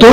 2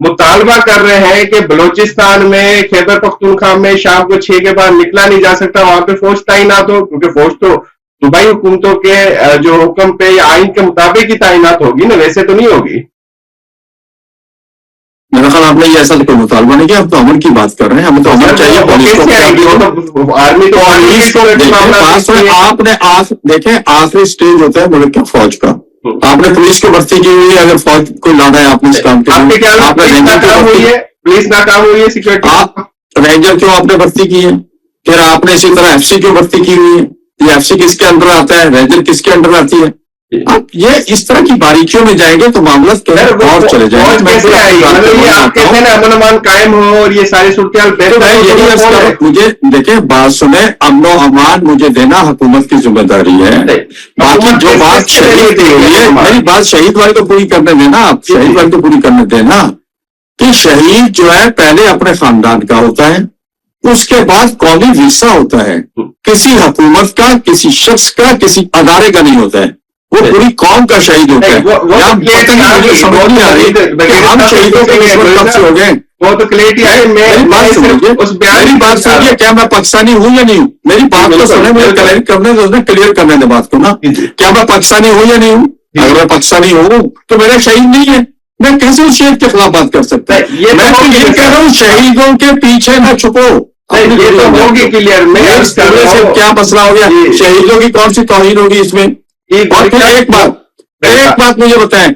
مطالبہ کر رہے ہیں کہ بلوچستان میں خیبر پختونخوا میں شام کو 6 کے بعد نکلا نہیں جا سکتا, وہاں پہ فوج تعینات ہو, کیونکہ فوج تو صوبائی حکومتوں کے جو حکم پہ یا آئین کے مطابق ہی تعینات ہوگی نا, ویسے تو نہیں ہوگی. میرا خیال آپ نے یہ ایسا کوئی مطالبہ نہیں کیا, ہم تو امن کی بات کر رہے ہیں, ہمیں تو امن چاہیے. آرمی تو آپ نے دیکھیں آخری سٹیج ہوتا ہے ملک کا فوج کا. آپ نے پولیس کو بھرتی کی ہوئی ہے, اگر فوج کو لانا ہے آپ نے اس کام کے لیے, آپ نے پولیس ناکام ہوئی ہے, سیکورٹی رینجر کیوں آپ نے بھرتی کی ہے, پھر آپ نے اسی طرح ایف سی کیوں بھرتی کی ہوئی ہے, یہ ایف سی کس کے انڈر آتا ہے, رینجر کس کے انڈر آتی ہے. آپ یہ اس طرح کی باریکیوں میں جائیں گے تو معاملہ اور چلے جائیں گے. امن امان قائم ہو اور یہ ساری صورتحال مجھے دیکھیں بات سنیں, امن و امان مجھے دینا حکومت کی ذمہ داری ہے. باقی جو بات شہید میری بات شہید والی کو پوری کرنے دینا, آپ شہید والی کو پوری کرنے دینا کہ شہید جو ہے پہلے اپنے خاندان کا ہوتا ہے, اس کے بعد قومی ورثہ ہوتا ہے, کسی حکومت کا, کسی شخص کا, کسی ادارے کا نہیں ہوتا ہے, وہ پوری قوم کا شہید ہوتا ہے. مجھے سمجھ نہیں آ رہی کہ ہم شہیدوں کے کب سے ہو گئے. وہ تو میری بات سنیے, کیا میں پاکستانی ہوں یا نہیں ہوں, میری بات کو سنیں, مجھے کلیئر کرنے دیں بات کو نا. کیا میں پاکستانی ہوں یا نہیں ہوں؟ اگر میں پاکستانی ہوں تو میرا شہید نہیں ہے, میں کیسے اس شہید کے خلاف بات کر سکتا ہے؟ میں تو یہ کہہ رہا ہوں شہیدوں کے پیچھے نہ چھپو. کیا مسئلہ ہو گیا, شہیدوں کی کون سی توہین ہوگی اس میں؟ اور پھر ایک بات مجھے بتائیں,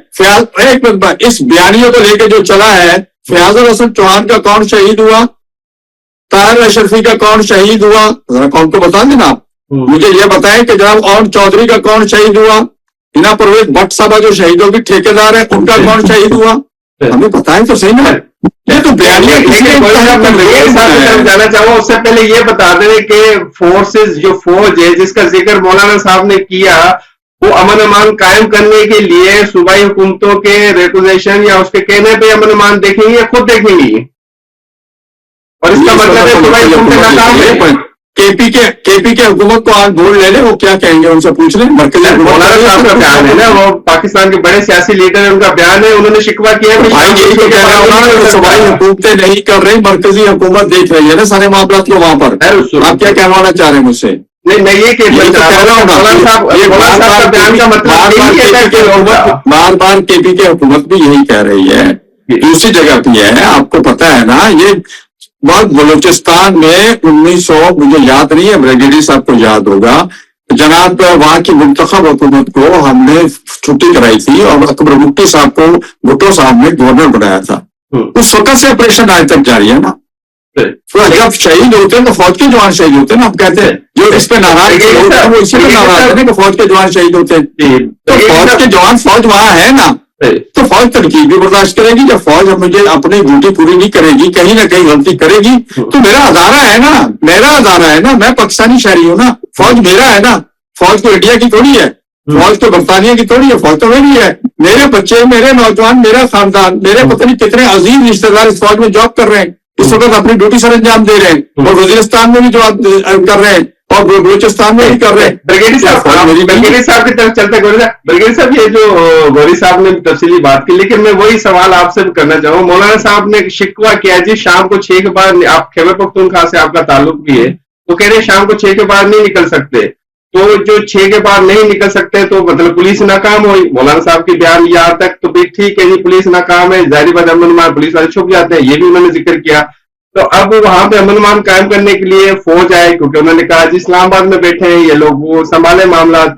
ایک بات, اس بیانیوں کو لے کے جو چلا ہے, فیاض الحسن چوہان کا کون شہید ہوا, طاہر اشرفی کا کون شہید ہوا, ذرا قوم کو بتا دینا آپ. مجھے یہ بتائیں کہ جناب اون چودھری کا کون شہید ہوا, ہنا پرویز بٹ صاحبہ جو شہیدوں کی ٹھیکیدار ہے ان کا کون شہید ہوا, ہمیں بتائیں تو صحیح نا. یہ تو بیانیاں جانا چاہوں اس سے پہلے یہ بتا دیں کہ فورسز جو فوج ہے جس کا ذکر مولانا صاحب نے کیا, وہ امن امان قائم کرنے کے لیے صوبائی حکومتوں کے ریکوزیشن یا اس کے کہنے پہ امن امان دیکھیں گے یا خود دیکھیں گی, اور اس کا مطلب ہے صوبائی حکومتیں ناکام ہے. کے پی کے حکومت کو آج بول لے لیں, وہ کیا کہیں گے ان سے پوچھ لیں. مولانا صاحب کا بیان ہے نا, وہ پاکستان کے بڑے سیاسی لیڈر ہیں, ان کا بیان ہے, انہوں نے شکوہ کیا ہے صوبائی حکومتیں نہیں کر رہی, مرکزی حکومت دیکھ رہی ہے نا سارے معاملات کو وہاں پر. آپ کیا کہوانا چاہ رہے ہیں مجھ سے؟ نہیں, میں یہ بار بار کے پی کے حکومت بھی یہی کہہ رہی ہے, دوسری جگہ بھی ہے. آپ کو پتا ہے نا, یہ بہت بلوچستان میں 1900 مجھے یاد نہیں ہے, بریگیڈیئر صاحب کو یاد ہوگا, جناب وہاں کی منتخب حکومت کو ہم نے چھٹی کرائی تھی اور اکبر مفتی صاحب کو بھٹو صاحب نے گورنر بنایا تھا. اس وقت سے آپریشن آج تک جاری ہے نا. جب شہید ہوتے ہیں تو فوج کے جوان شہید ہوتے ہیں نا. ہم کہتے ہیں جو اس پہ ناراض ہیں وہ اسی پہ ناراض ہیں کہ فوج کے جوان شہید ہوتے ہیں. تو فوج کے جوان فوج وہاں ہے نا, تو فوج تنقید بھی برداشت کرے گی. جب فوج مجھے اپنی ڈیوٹی پوری نہیں کرے گی, کہیں نہ کہیں غلطی کرے گی, تو میرا ہزارہ ہے نا, میرا ہزارہ ہے نا, میں پاکستانی شہری ہوں نا, فوج میرا ہے نا. فوج تو انڈیا کی تھوڑی ہے, فوج تو برطانیہ کی تھوڑی ہے, فوج تو میری ہے. میرے بچے, میرے نوجوان, میرا خاندان, میرے پتہ نہیں کتنے عظیم رشتے دار اس فوج میں جاب کر رہے ہیں, اس وقت اپنی ڈیوٹی سر انجام دے رہے ہیں, اور وزیرستان میں بھی جواب کر رہے ہیں, اور بلوچستان میں بھی کر رہے ہیں. برگیڈی صاحب کی طرف چلتے برگیڈی صاحب, یہ جو گوری صاحب نے تفصیلی بات کی, لیکن میں وہی سوال آپ سے کرنا چاہوں. مولانا صاحب نے شکوہ کیا جی شام کو 6 کے بعد, آپ خیبر پختونخوا سے آپ کا تعلق بھی ہے, تو کہہ رہے شام کو 6 کے بعد نہیں نکل سکتے. تو جو 6 کے بعد نہیں نکل سکتے تو مطلب پولیس ناکام ہوئی. مولانا صاحب کی بیان یہاں تک تو بھی ٹھیک ہے جی, پولیس ناکام ہے, ظاہری بات امن امان پولیس والے چھپ جاتے ہیں, یہ بھی انہوں نے ذکر کیا. تو اب وہاں پہ امن امان قائم کرنے کے لیے فوج آئے, کیونکہ انہوں نے کہا جی اسلام آباد میں بیٹھے ہیں یہ لوگ, وہ سنبھالے معاملات.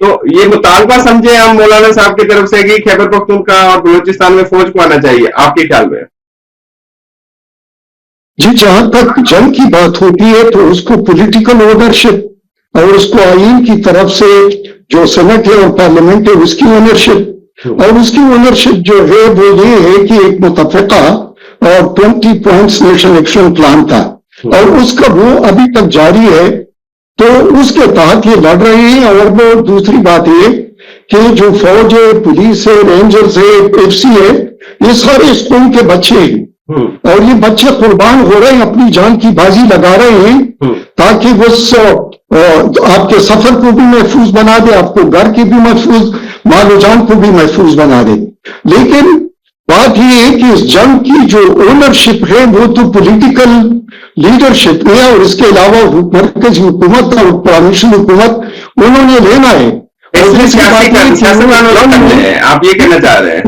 تو یہ مطالبہ سمجھے ہم مولانا صاحب کی طرف سے کہ خیبر پختونخوا اور بلوچستان میں فوج کو آنا چاہیے, آپ کے خیال میں؟ جی, جہاں تک جنگ کی بات ہوتی ہے تو اس کو پولیٹیکل اونرشپ اور اس کو آئین کی طرف سے جو سینٹ ہے اور پارلیمنٹ ہے اس کی اونرشپ, اور اس کی اونرشپ جو ہے وہ یہ ہے کہ ایک متفقہ اور 20 پوائنٹس نیشنل ایکشن پلان تھا, اور اس کا وہ ابھی تک جاری ہے. تو اس کے تحت یہ لڑ رہے ہیں. اور وہ دوسری بات یہ کہ جو فوج ہے, پولیس ہے, رینجرز ہے, ایف سی ہے, یہ سارے اسکول کے بچے ہیں, اور یہ بچے قربان ہو رہے ہیں, اپنی جان کی بازی لگا رہے ہیں تاکہ وہ آپ کے سفر کو بھی محفوظ بنا دے, آپ کو گھر کی بھی محفوظ, مال و جان کو بھی محفوظ بنا دے. لیکن بات یہ ہے کہ اس جنگ کی جو اونرشپ ہے وہ تو پولیٹیکل لیڈرشپ ہے، اور اس کے علاوہ مرکزی حکومت اور پرامشن حکومت انہوں نے لینا ہے. آپ یہ کہنا چاہ رہے ہیں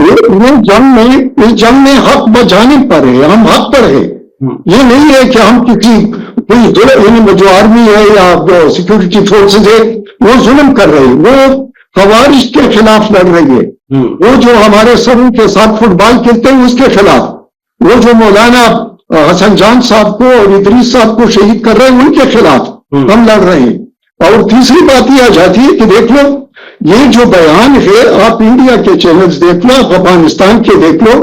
اس جنگ میں حق بجانب پر ہے، ہم حق پر ہے. یہ نہیں ہے کہ ہم کوئی جو آرمی ہے یا سیکورٹی فورسز ہے وہ ظلم کر رہے، وہ خوارج کے خلاف لڑ رہی ہے. وہ جو ہمارے سروں کے ساتھ فٹ بال کھیلتے ہیں اس کے خلاف، وہ جو مولانا حسن جان صاحب کو اور ادریس صاحب کو شہید کر رہے ہیں ان کے خلاف ہم لڑ رہے ہیں. اور تیسری بات یہ آ جاتی ہے کہ دیکھ لو یہ جو بیان ہے، آپ انڈیا کے چینلز دیکھ لو، افغانستان کے دیکھ لو،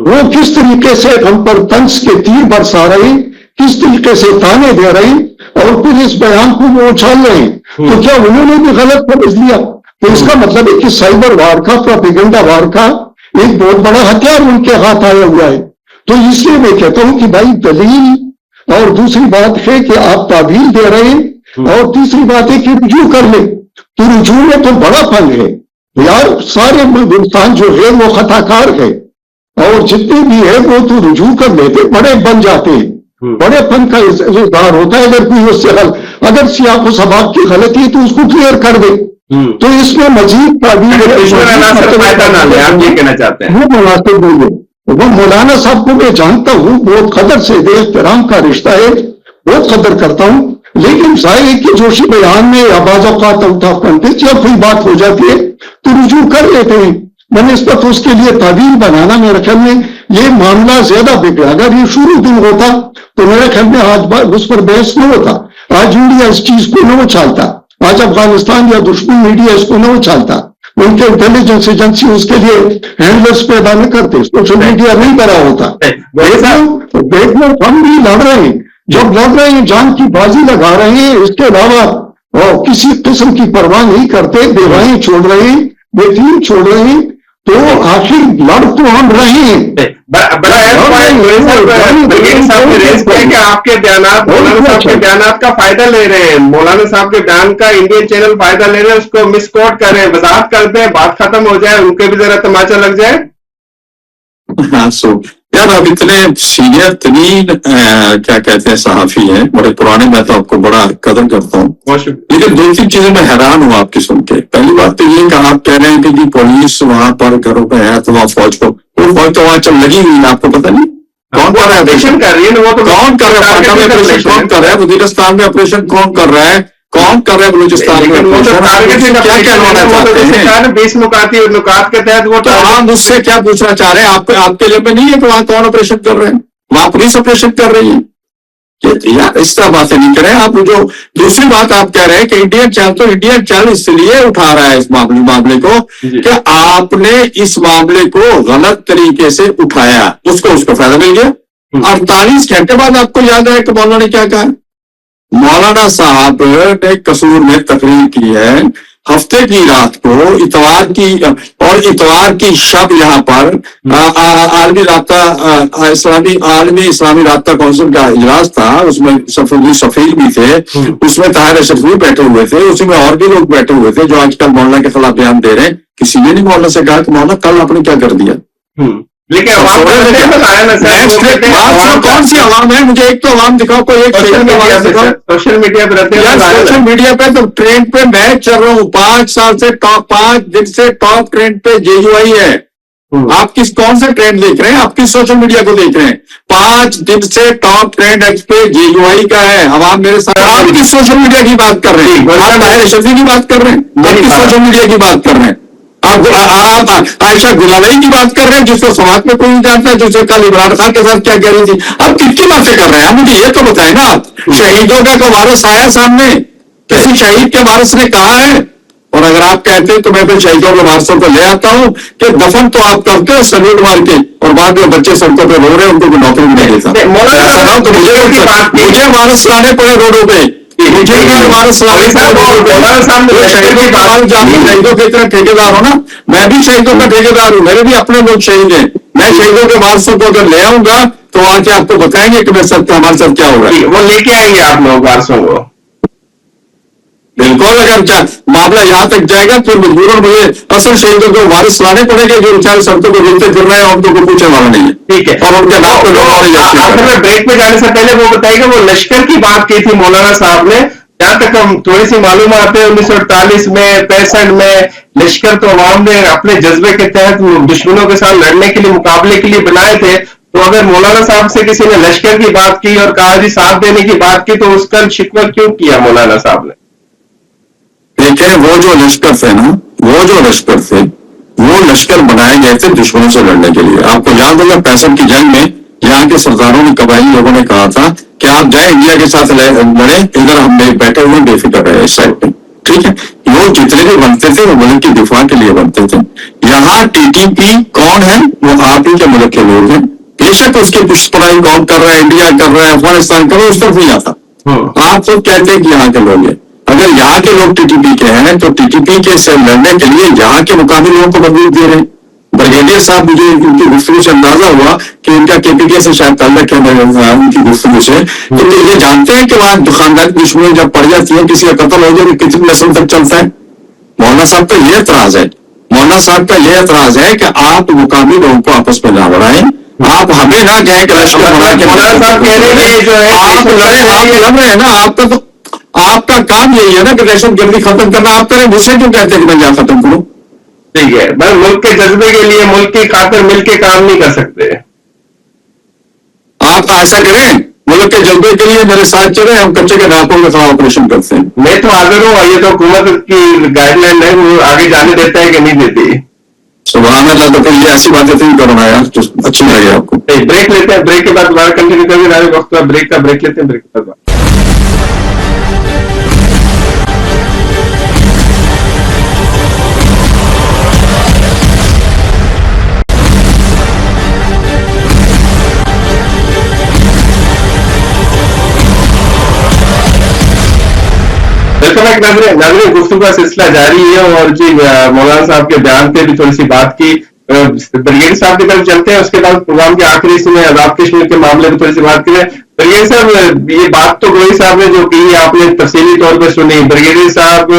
وہ کس طریقے سے ہم پر طنز کے تیر برسا رہے ہیں، کس طریقے سے تانے دے رہے ہیں، اور پھر اس بیان کو وہ اچھال رہے ہیں. تو کیا انہوں نے بھی غلط سمجھ لیا؟ تو اس کا مطلب ہے کہ سائبر وار کا، پروپیگنڈا وار کا ایک بہت بڑا ہتھیار ان کے ہاتھ آیا ہوا ہے. تو اس لیے میں کہتا ہوں کہ بھائی دلیل، اور دوسری بات ہے کہ آپ تعبیر دے رہے ہیں، اور تیسری بات ہے کہ رجوع کر لیں. تو رجوع میں تو بڑا فن ہے یار، سارے ہندوستان جو ہے وہ خطا کار ہے، اور جتنے بھی ہے وہ تو رجوع کر لیتے بڑے بن جاتے ہیں. بڑے فن کا اظہار ہوتا ہے. اگر کوئی اس سے اگر سیاق و سباق کی غلطی ہے تو اس کو کلیئر کر دے. تو اس میں مزید تعبیر آپ یہ کہنا چاہتے ہیں وہ مناسب نہیں ہے. وہ مولانا صاحب کو میں جانتا ہوں، بہت قدر سے بے احترام کا رشتہ ہے، بہت قدر کرتا ہوں، لیکن ظاہر ہے کہ جوشی بیان میں یا بعض اوقات آؤٹ آف کنٹیکسٹ یا کوئی بات ہو جاتی ہے تو رجوع کر لیتے ہیں. بنسبت اس کے لیے تعبیر بنانا میرے خیال میں یہ معاملہ زیادہ بگڑا. اگر یہ شروع دن ہوتا تو میرے خیال میں آج اس پر بحث نہ ہوتا. آج انڈیا اس چیز کو نہ اچھالتا، آج افغانستان یا دشمن میڈیا اس کو نہ اچھالتا، ان کے انٹیلیجنس ایجنسی اس کے لیے ہینڈلرز پیدا نہ کرتے، سوشل میڈیا نہیں بنا ہوتا. دیکھ لو ہم بھی لڑ رہے ہیں، جب لڑ رہے ہیں جان کی بازی لگا رہے ہیں، اس کے علاوہ کسی قسم کی پرواہ نہیں کرتے، بیوائیں چھوڑ رہے ہیں، یتیم چھوڑ رہے ہیں، تو آخر لڑ تو ہم رہے ہیں. آپ کے بیانات مولانا صاحب کے بیانات کا فائدہ لے رہے ہیں، مولانا صاحب کے بیان کا انڈین چینل فائدہ لے رہے ہیں، اس کو مس کوٹ کر رہے ہیں، وضاحت کر دیں، بات ختم ہو جائے، ان کے بھی ذرا تماچا لگ جائے. ہاں یار آپ اتنے سینئر ترین کیا کہتے ہیں صحافی ہیں، بڑے پرانے، میں تو آپ کو بڑا قدر کرتا ہوں، لیکن دو تین چیزیں میں حیران ہوں آپ کی سن کے. پہلی بات تو یہ کہ آپ کہہ رہے ہیں کہ پولیس وہاں پر گھروں پہ ہے تو وہاں فوج کو، وہ فوج تو وہاں چل لگی ہوئی ہے، آپ کو پتہ نہیں کون کر رہا ہے آپریشن، کر رہی ہے وہ تو کون کر رہا ہے، کون کر رہا ہے وزیرستان میں آپریشن، کون کر رہا ہے، کون کر رہا ہے بلوچستان میں، کیا کہنا چاہتے ہیں 20 نکات کے تحت. وہ تو ہم اس سے کیا پوچھنا چاہ رہے ہیں، آپ کے لیے میں نہیں ہے کہ وہاں کون آپریشن کر رہے ہیں، وہاں پولیس آپریشن کر رہی ہے. یار اس طرح باتیں نہیں کریں آپ. جو دوسری بات آپ کہہ رہے ہیں کہ انڈین چینل، تو انڈین چینل اس لیے اٹھا رہا ہے اس معاملے کو کہ آپ نے اس معاملے کو غلط طریقے سے اٹھایا، اس کو فائدہ مل گیا. 48 گھنٹے بعد آپ کو یاد ہے کہ مولانا نے کیا کہا. مولانا صاحب نے قصور میں تقریر کی ہے ہفتے کی رات کو، اتوار کی شب یہاں پر عالمی اسلامی رابطہ کونسل کا اجلاس تھا، اس میں سفیر بھی تھے، اس میں طاہر اشرف بھی بیٹھے ہوئے تھے، اسی میں اور بھی لوگ بیٹھے ہوئے تھے جو آج کل مولانا کے خلاف بیان دے رہے ہیں. کسی نے نہیں مولانا سے کہا کہ مولانا کل آپ نے کیا کر دیا. لیکن کون سی عوام ہے، مجھے ایک تو عوام دکھاؤ، کوئی ایک سوشل میڈیا پہ. تو ٹرین پہ میں چل رہا ہوں 5 دن سے ٹاپ ٹرین پہ JUI ہے. آپ کون سے ٹرینڈ دیکھ رہے ہیں، آپ کس سوشل میڈیا کو دیکھ رہے ہیں. 5 دن سے ٹاپ ٹرینڈ ایکس پہ JUI کا ہے. عوام میرے ساتھ، آپ کس سوشل میڈیا کی بات کر رہے ہیں، آپ طاہر اشرفی کی بات کر ررہے ہیں، آپ کس سوشل میڈیا کی بات کر رہے ہیں. آپ عائشہ گلاوئی کی بات کر رہے ہیں جس کو سماج میں کوئی نہیں جانتا، جسے کل عمران خان کے ساتھ کیا کہہ رہی تھی. آپ کس کی باتیں کر رہے ہیں، مجھے یہ تو بتائیں نا. آپ شہیدوں کا کوئی وارث آیا سامنے، کسی شہید کے وارث نے کہا ہے؟ اور اگر آپ کہتے ہیں تو میں پھر شہیدوں کے وارثوں کو لے آتا ہوں کہ دفن تو آپ کرتے ہیں سلیوٹ مار کے، اور بعد میں بچے سڑکوں پہ رو رہے ہیں، ان کو نوکری بھی نہیں دیتا. مجھے وارث لانے پڑے روڈوں پہ، شہیدوں کے اتنا ٹھیکیدار ہو نا. میں بھی شہیدوں کا ٹھیکیدار ہوں، میرے بھی اپنے لوگ شہید ہیں. میں شہیدوں کے وارثوں کو اگر لے آؤں گا تو وہاں کے آپ کو بتائیں گے کہ ہمارے ساتھ کیا ہوگا. وہ لے کے آئیں گے آپ لوگ وارثوں کو، بالکل. اگر معاملہ یہاں تک جائے گا پھر مجبوراً مجھے اصل شہیدوں کو وارث لانے پڑیں گے جو بیچارے سڑکوں کو روتے پھر رہے ہیں، ان کو پوچھنے والا نہیں ہے. ٹھیک ہے. اور ان کے نام پہ بریک میں جانے سے پہلے وہ بتائیے کہ وہ لشکر کی بات کی تھی مولانا صاحب نے, جہاں تک ہم تھوڑی سی معلومات ہے 1948 میں 65 میں لشکر تو عوام نے اپنے جذبے کے تحت دشمنوں کے ساتھ لڑنے کے لیے مقابلے کے لیے بنائے تھے. تو اگر مولانا صاحب سے کسی نے لشکر کی بات کی اور کہا جی ساتھ دینے کی بات کی تو اس کا شکوہ کیوں کیا مولانا صاحب نے؟ دیکھیں وہ جو لشکر تھے نا, وہ جو لشکر تھے وہ لشکر بنائے گئے تھے دشمنوں سے لڑنے کے لیے. آپ کو یاد ہوگا 65 کی جنگ میں یہاں کے سرداروں نے قبائلی لوگوں نے کہا تھا کہ آپ جائیں انڈیا کے ساتھ لڑیں, ادھر ہم بیٹھے ہوئے بے فکر رہے اس سائڈ پہ, ٹھیک ہے. لوگ جتنے بھی بنتے تھے وہ ملک کی دفاع کے لیے بنتے تھے. یہاں ٹی ٹی پی کون ہے؟ وہ آپ ہی کے ملک کے لوگ ہیں. بے شک اس کی پشت پڑائی کون کر رہا ہے, انڈیا کر رہا ہے, افغانستان کر رہا ہے, اس طرف نہیں آتا. آپ تو کہتے ہیں کہ یہاں کے لوگ ہیں. اگر یہاں کے لوگ ٹی ٹی پی کے ہیں تو ٹی ٹی پی کے سے لڑنے کے لیے یہاں کے مقامی لوگوں کو مدد دے رہے ہیں. بریگیڈیئر صاحب مجھے ان کی گفتگو سے اندازہ ہوا کہ ان کا کے پی کے سے شاید تعلق ہے ان کی گفتگو سے, تو یہ جانتے ہیں کہ وہاں خاندان کی دشمنی جب پڑ جاتی ہے, کسی کا قتل ہو جائے تو کتنی نسل تک چلتا ہے. مولانا صاحب کا یہ اعتراض ہے, مولانا صاحب کا یہ اعتراض ہے کہ آپ مقامی لوگوں کو آپس میں نہ لڑائیں. آپ ہمیں نہ کہیں کہ لشکر بنا کے آپ لڑ رہے ہیں نا, آپ کا تو آپ کا کام یہی ہے نا کہ دہشت گردی ختم کرنا. آپ کریں, مجھ سے کیوں کہتے ہیں کہ میں جا ختم کروں؟ ٹھیک ہے, بس ملک کے جذبے کے لیے ملک کی خاطر مل کے کام نہیں کر سکتے. آپ ایسا کریں, ملک کے جذبے کے لیے میرے ساتھ چلیں, ہم کچے کے ناکوں میں تھوڑا آپریشن کرتے ہیں. میں تو حاضر ہوں, یہ تو حکومت کی گائیڈ لائن ہے, وہ آگے جانے دیتا ہے کہ نہیں دیتی. سبحان اللہ. تو پھر یہ ایسی باتیں تھیں کرنا یار تو اچھی لگے آپ کو. بریک لیتے ہیں, بریک کے بعد دوبارہ کنٹینیو کریں گے. وقت بریک کا بریک لیتے ہیں, بریک کے بعد ناظرین گفتگو کا سلسلہ جاری ہے. اور جی مولانا صاحب کے بیان پہ بھی تھوڑی سی بات کی. بریگیڈیئر صاحب کی طرف چلتے ہیں, اس کے بعد پروگرام کے آخری حصے میں آزاد کشمیر کے معاملے میں تھوڑی سی بات کریں. بریگیڈیئر صاحب یہ بات تو گوئی صاحب نے جو کی آپ نے تفصیلی طور پہ سنی. بریگیڈیئر صاحب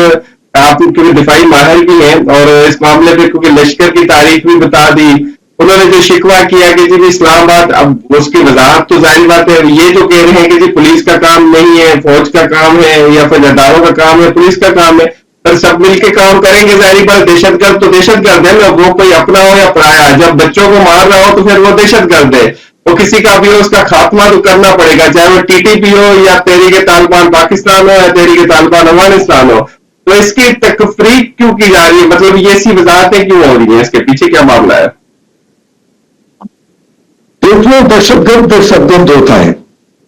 آپ کیونکہ دفاعی ماہر بھی ہیں اور اس معاملے پہ کیونکہ لشکر کی تاریخ بھی بتا دی, انہوں نے جو شکوہ کیا کہ جی اسلام آباد, اب اس کی وضاحت تو ظاہر بات ہے, یہ جو کہہ رہے ہیں کہ جی پولیس کا کام نہیں ہے, فوج کا کام ہے یا پھر اداروں کا کام ہے, پولیس کا کام ہے, پر سب مل کے کام کریں گے. ظاہری بات دہشت گرد تو دہشت گرد ہے نا, وہ کوئی اپنا ہو یا پرایا. جب بچوں کو مار رہا ہو تو پھر وہ دہشت گرد ہے. وہ کسی کا بھی ہو, اس کا خاتمہ تو کرنا پڑے گا, چاہے وہ ٹی ٹی پی ہو یا تحریک طالبان پاکستان ہو یا تحریک طالبان افغانستان ہو. تو اس کی تفریق کیوں کی جا رہی ہے, مطلب یہ ایسی وضاحتیں کیوں ہو رہی ہیں, اس کے پیچھے کیا معاملہ ہے؟ دیکھو, دہشت گرد ہوتا ہے,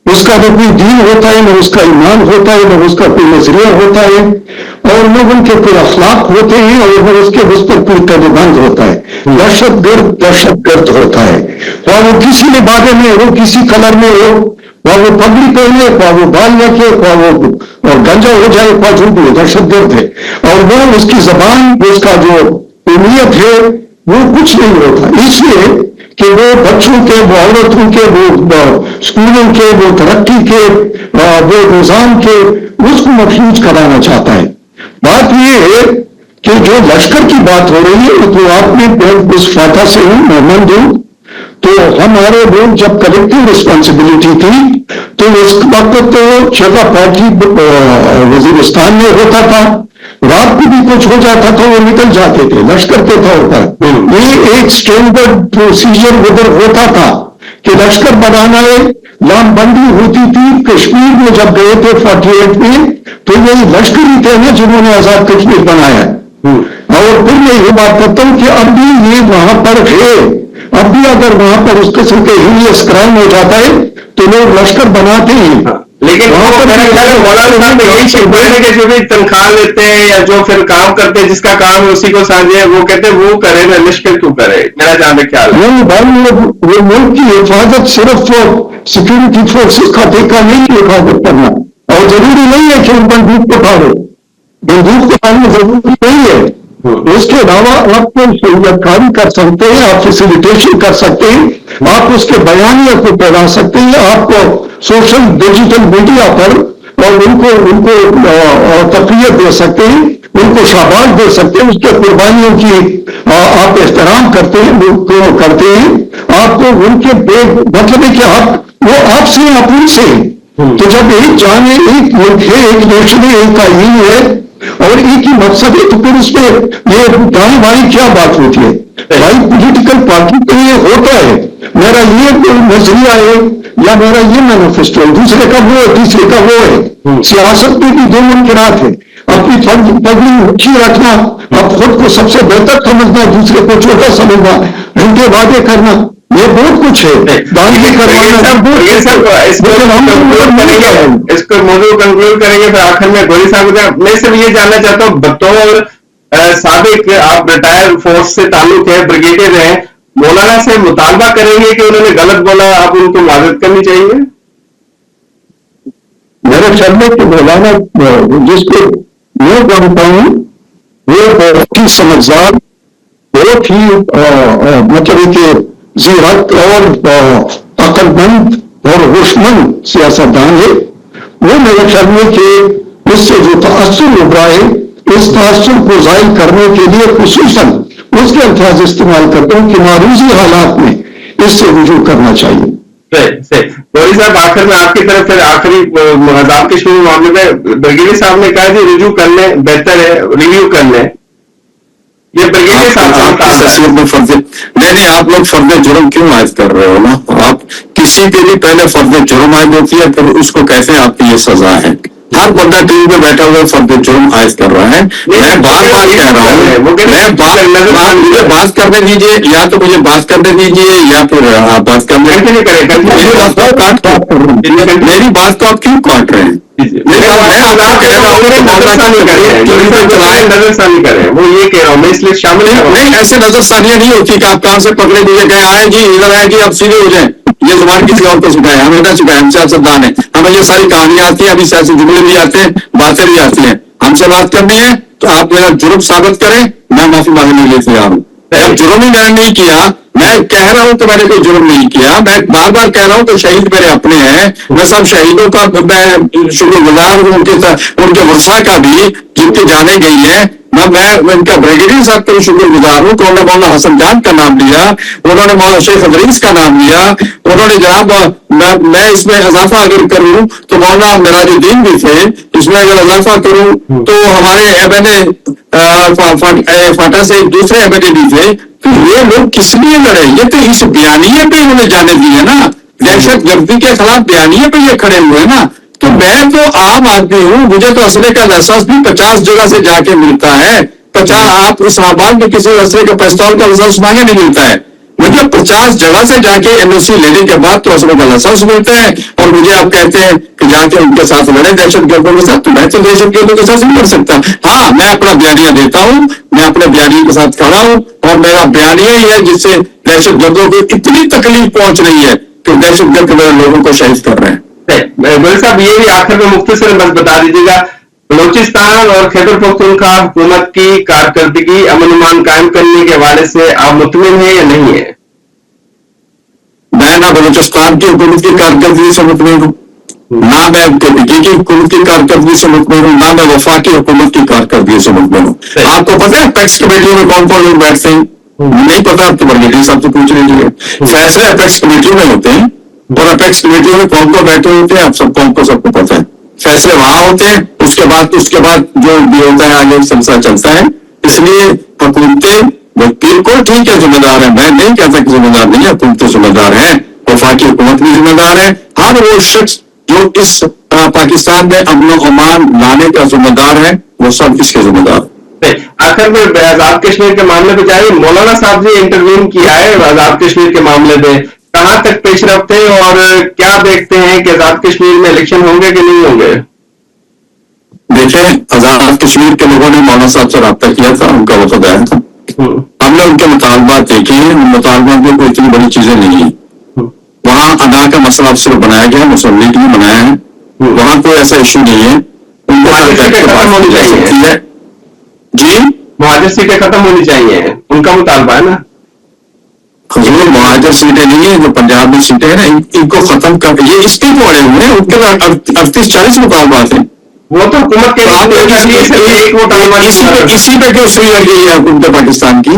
اس کا نہ کوئی دین ہوتا ہے, نہ اس کا ایمان ہوتا ہے, نہ اس کا کوئی نظریہ ہوتا ہے, اور نہ ان کے کوئی اخلاق ہوتے ہیں, اور نہ اس کے اس پر کوئی قدبند ہوتا ہے. دہشت گرد ہوتا ہے. اور وہ کسی لبادے میں ہو, کسی کلر میں ہو, وہ پگڑی پہنے, وہ بال رکھے, اور گنجا ہو جائے, جو بھی دہشت گرد ہے. اور وہ اس کی زبان, اس کا جو امیت ہے وہ کچھ نہیں ہوتا, اس لیے کہ وہ بچوں کے, وہ عورتوں کے, وہ اسکولوں کے, وہ ترقی کے, وہ نظام کے, اس کو مفلوج کرانا چاہتا ہے. بات یہ ہے کہ جو لشکر کی بات ہو رہی ہے تو آپ نے اس فاتح سے ہوں, محمد ہوں, تو ہمارے لوگ جب کلیکٹو ریسپانسبلٹی تھی تو اس وقت تو شگا پارٹی وزیرستان میں ہوتا تھا, رات کو بھی کچھ ہو جاتا تھا وہ نکل جاتے تھے لشکر کے طور پر. یہ ایک اسٹینڈرڈ پروسیجر ادھر ہوتا تھا کہ لشکر بنانا ہے. لام بندی ہوتی تھی کشمیر میں جب گئے تھے 48 میں, تو یہ لشکر ہی تھے نا جنہوں نے آزاد کشمیر بنایا. اور پھر میں یہ بات کرتا ہوں کہ اب بھی یہ وہاں پر ہے, اب بھی اگر وہاں پر اس قسم کے ہیلیس کرائم ہو جاتا ہے تو لوگ لشکر بناتے ہیں. لیکن جو بھی تنخواہ لیتے ہیں یا جو پھر کام کرتے ہیں, جس کا کام ہے اسی کو سانجھے, وہ کہتے ہیں وہ کرے نا, لشکر کیوں کرے, میرا جان میں خیال ہے. نہیں بھائی, وہ ملک کی حفاظت صرف سیکورٹی فورسز کا ٹھیکہ نہیں حفاظت کرنا, اور ضروری نہیں ہے کہ ان بندوق کو پھاڑو, بندوق کو پھاڑنا ضروری نہیں ہے. اس کے علاوہ آپ کو سہولت کاری کر سکتے ہیں, آپ فیسیلیٹیشن کر سکتے ہیں, آپ اس کے بیانیہ کو پھیلا سکتے ہیں, آپ کو سوشل ڈیجیٹل میڈیا پر اور ان کو تقویت دے سکتے ہیں. ان کو شاباش دے سکتے ہیں, اس کے قربانیوں کی آپ احترام کرتے ہیں, آپ کو ان کے مطلب ہے کہ وہ آپ سے آپ ان سے, تو جب ایک جان ہے, ایک ملک ہے, ایک نیشن ہے, ایک آئین ہے اور ایک ہی مقصد ہے, تو پھر اس میں یہ دائیں بائیں کیا بات ہوتی ہے؟ بھائی پولیٹیکل پارٹی کے لیے ہوتا ہے میرا یہ نظریہ ہے یا میرا یہ مینیفیسٹو ہے, دوسرے کا وہ ہے, تیسرے کا وہ ہے. سیاست میں بھی دو ممکنات ہیں, اپنی پگڑی اونچی رکھنا, اب خود کو سب سے بہتر سمجھنا, دوسرے کو چھوٹا سمجھنا, جھوٹے وعدے کرنا, یہ بہت کچھ ہے. اس کو موضوع کنکلوڈ کریں گے پھر آخر میں گوری صاحب میں صرف یہ جاننا چاہتا ہوں, بطور سابق آپ ریٹائر فورس سے تعلق ہے, بریگیڈیئر ہیں, مولانا سے مطالبہ کریں گے کہ انہوں نے غلط بولا, آپ ان کو معذرت کرنی چاہیے؟ میرے خیال میں کہ مولانا جس کو میں جانتا ہوں وہ بہت ہی سمجھدار, بہت ہی مطلب کہ زیرک اور عقل مند اور ہوشمند سیاستدان ہے. وہ میرے خیال میں کہ اس سے جو تاثر ابھرا ہے, اس تاثر کو ظاہر کرنے کے لیے خصوصاً اس کے الفاظ استعمال کرتا ہوں کہ معروضی حالات میں اس سے رجوع کرنا چاہیے. گوری صاحب آخر میں آپ کی طرف پھر آخری آزاد کشمیر معاملے میں بریگیڈیئر صاحب نے کہا کہ رجوع کر لیں, بہتر ہے ریویو کر لیں. یہ بریگیڈیئر صاحب میں فرض نہیں, آپ لوگ فرض جرم کیوں عائد کر رہے ہو نا؟ آپ کسی کے لیے پہلے فرض جرم عائد ہوتی ہے, پھر اس کو کہتے ہیں آپ کی یہ سزا ہے. ہر بندہ ٹی وی پہ بیٹھا ہوا فرض جرم عائد کر رہا ہے. میں بار بار کہہ رہا ہوں, مجھے بات کرنے دیجیے, یا تو مجھے بات کرنے دیجیے یا پھر آپ بات کرنے, میری بات کو آپ کیوں کاٹ رہے ہیں؟ نہیں, ایسے نظر ثانیہ نہیں ہوتی کہ آپ کہاں سے پکڑے دیے گئے, آئے جی ادھر آئے جی اب سیدھے ہو جائیں. یہ زبان کسی اور کو سکھائے, ہمیں نہ سکھائے, ہم سیاستدان ہیں, ہمیں یہ ساری کہانیاں آتی ہیں, ابھی سیاسی جملے بھی آتے ہیں, باتیں بھی آتی ہیں. ہم سے بات کرنی ہے تو آپ میرا جرم ثابت کریں, میں معافی مانگنے کے لیے تیار ہوں. جب جرم ہی میں نے نہیں کیا, میں کہہ رہا ہوں کہ میں نے کوئی جرم نہیں کیا, میں بار بار کہہ رہا ہوں کہ شہید میرے اپنے ہیں, میں سب شہیدوں کا میں شکر گزار ہوں, ان کے ورثہ کا بھی جن کی جانیں گئی ہیں. میں ان کا بریگیڈیئر صاحب کا بھی شکر گزار ہوں کہ انہوں نے مولانا حسن جان کا نام لیا, انہوں نے مولانا شیخ ادریس کا نام لیا, انہوں نے جناب میں اس میں اضافہ اگر کروں تو مولانا مراج الدین بھی تھے, اس میں اگر اضافہ کروں تو ہمارے ایم این اے فاٹا سے دوسرے ایم این اے بھی تھے. تو یہ لوگ کس لیے لڑے؟ یہ تو اس بیانیے پہ انہوں نے جانے دیے نا, دہشت گردی کے خلاف بیانیے پہ یہ کھڑے ہوئے نا. تو میں تو عام آدمی ہوں, مجھے تو اسلحے کا لائسنس بھی 50 جگہ سے جا کے ملتا ہے. 50 آپ اسلام آباد میں کسی اسلحے کا پستول کا لائسنس مانگے نہیں ملتا ہے, مجھے 50 جگہ سے جا کے این او سی لینے کے بعد تو اسلحے کا لائسنس ملتا ہے. اور مجھے آپ کہتے ہیں کہ جا کے ان کے ساتھ لڑے دہشت گردوں کے ساتھ, تو میں تو دہشت گردوں کے ساتھ نہیں لڑ سکتا. ہاں, میں اپنا بیانیہ دیتا ہوں, میں اپنے بیانیے کے ساتھ کھڑا ہوں, اور میرا بیانیہ ہی ہے جس سے دہشت گردوں کو اتنی تکلیف پہنچ رہی ہے کہ دہشت گرد میرے لوگوں کو شہید کر رہے ہیں. گوری صاحب یہ بھی آخر میں مختصر بس بتا دیجیے گا, بلوچستان اور خیبر پختونخوا حکومت کی کارکردگی امن امان قائم کرنے کے حوالے سے آپ مطمئن ہیں یا نہیں ہے؟ میں نہ بلوچستان کی حکومت کی کارکردگی سے مطمئن ہوں, نہ میں کی حکومت کی کارکردگی سے مطمئن ہوں, نہ میں وفاقی حکومت کی کارکردگی سے مطمئن ہوں. آپ کو پتہ ہے پیکس کمیٹیوں میں کون کون لوگ بیٹھتے ہیں؟ نہیں پتا, آپ تو بریگیڈیئر صاحب سے پوچھ لیجیے. فیصلے اپیکس کمیٹیوں میں ہوتے ہیں, اور اپیکس کمیٹیوں میں کون کون بیٹھے ہوتے ہیں آپ سب کو پتہ ہے. فیصلے وہاں ہوتے ہیں, اس کے بعد جو بھی ہوتا ہے آگے سلسلہ چلتا ہے. اس لیے حکومتیں بالکل ٹھیک ہے, ذمہ دار ہیں, میں نہیں کہتا کہ ذمہ دار نہیں ہے, حکومتیں ذمہ دار ہیں, وفاقی حکومت بھی ذمہ دار ہے. ہر وہ شخص جو اس پاکستان میں امن و امان لانے کا ذمہ دار ہے, وہ سب اس کے ذمہ دار. آخر میں آزاد کشمیر کے معاملے پہ چاہیے, مولانا صاحب نے انٹرویو کیا ہے آزاد کشمیر کے معاملے میں, کہاں تک پیش رفت ہے اور کیا دیکھتے ہیں کہ آزاد کشمیر میں الیکشن ہوں گے کہ نہیں ہوں گے؟ دیکھیں, آزاد کشمیر کے لوگوں نے مولانا صاحب سے رابطہ کیا تھا, ان کا وفد آیا تھا, ہم نے ان کے مطالبات دیکھے ہیں. ان مطالبات میں کوئی اتنی بڑی چیزیں نہیں ہیں. وہاں ادا کا مسئلہ صرف بنایا گیا, مسلم لیگ نے بنایا ہے, وہاں کوئی ایسا ایشو نہیں ہے. ان کو ختم ہونی چاہیے. جی, مہاجر سیٹیں ختم ہونی چاہیے, ان کا مطالبہ ہے نا. حضور, مہاجر سیٹیں نہیں ہیں, جو پنجاب میں سیٹیں ہیں نا, ان کو ختم کر, یہ اس کے پڑے ہوئے ہیں, ان کے 38-40 مطالبات ہیں. وہ تو حکومت کے اسی پہ کیوں سوئی لگ گئی ہے حکومت پاکستان کی؟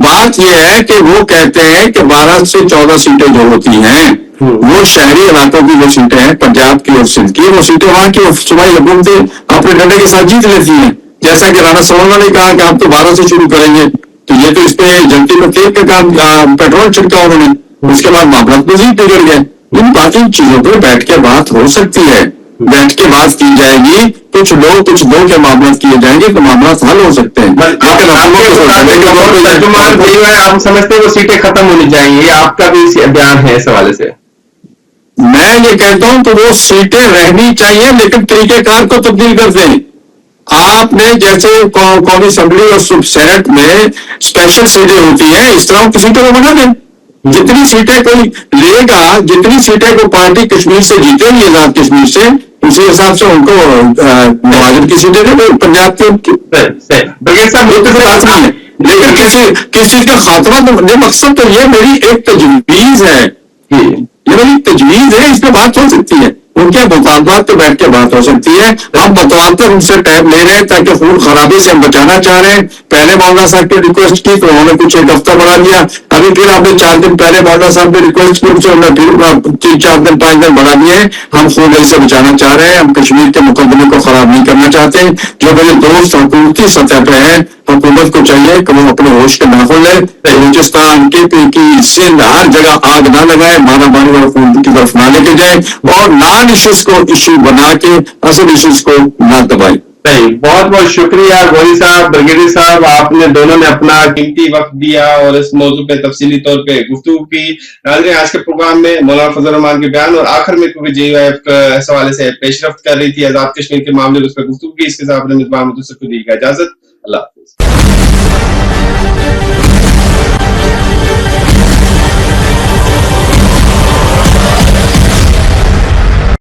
بات یہ ہے کہ وہ کہتے ہیں کہ 12 سے 14 سیٹیں جو ہوتی ہیں وہ شہری علاقوں کی جو سیٹیں ہیں پنجاب کی اور سندھ کی، وہ سیٹیں وہاں کی صوبائی حکومتیں اپنے ڈنڈے کے ساتھ جیت لیتی ہیں. جیسا کہ رانا سوانگا نے کہا کہ آپ تو 12 سے شروع کریں گے، تو یہ تو اس پہ جنتی میں تیل کا کام پیٹرول چھڑکا انہوں نے، اس کے بعد معاملات مزید بگڑ گئے. ان باقی چیزوں پہ بیٹھ کے بات ہو سکتی ہے، بیٹھ کے بات کی جائے گی، کچھ لوگ کچھ دو کے معاملات کیے جائیں گے تو معاملات حل ہو سکتے ہیں. آپ سمجھتے ہیں وہ سیٹیں ختم ہونی چاہیے، آپ کا بھی بیان ہے اس حوالے سے؟ میں یہ کہتا ہوں تو وہ سیٹیں رہنی چاہیے لیکن طریقہ کار کو تبدیل کر دیں. آپ نے جیسے قومی اسمبلی اور سینٹ میں اسپیشل سیٹیں ہوتی ہیں، اس طرح کی سیٹوں کو بنا دیں. جتنی سیٹیں کوئی لے گا، جتنی سیٹیں کو پارٹی کشمیر سے جیتے گی، آزاد کشمیر سے، اسی حساب سے ان کو مہاجر کی سیٹیں دیں. پنجاب کی لیکن کسی چیز کا خاتمہ تو مقصد تو یہ میری ایک تجویز ہے، یہ میری تجویز ہے، اس پہ بات ہو سکتی ہے. ان کے مطالبات پہ بیٹھ کے بات ہو سکتی ہے. ہم متواتر ان سے ٹائم لے رہے ہیں تاکہ خون خرابی سے ہم بچانا چاہ رہے ہیں. پہلے مولانا صاحب کی ریکویسٹ کی تو انہوں نے کچھ ایک ہفتہ بڑھا دیا، ابھی پھر آپ نے 4 دن پہلے مولانا صاحب نے ریکویسٹ کی، ان سے انہوں نے پھر 3-4 دن 5 دن بڑھا دیے. ہم خون سے بچانا چاہ رہے ہیں، ہم کشمیر کے مقدمے کو خراب نہیں کرنا چاہتے. جو میرے دوست حکومتی سطح پہ ہیں، حکومت کو چاہیے کہ وہ اپنے ہوش کے ناخن لے، بلوچستان کی سندھ ہر جگہ آگ نہ لگائے، مانا مانی اور خون کی طرف نہ لے کے جائے، اور نان ایشوز کو ایشو بنا کے اصل ایشوز کو نہ دبائے. بہت بہت شکریہ گوری صاحب، بریگیڈیئر صاحب، آپ نے دونوں نے اپنا قیمتی وقت دیا اور اس موضوع پہ تفصیلی طور پہ گفتگو کی. ناظرین، آج کے پروگرام میں مولانا فضل الرحمان کے بیان اور آخر میں کیونکہ JUIF اس حوالے سے پیش رفت کر رہی تھی آزاد کشمیر کے معاملے میں، اس پہ گفتگو کی. اس کے ساتھ اپنے میزبان مدثر کو دی اجازت. اللہ حافظ.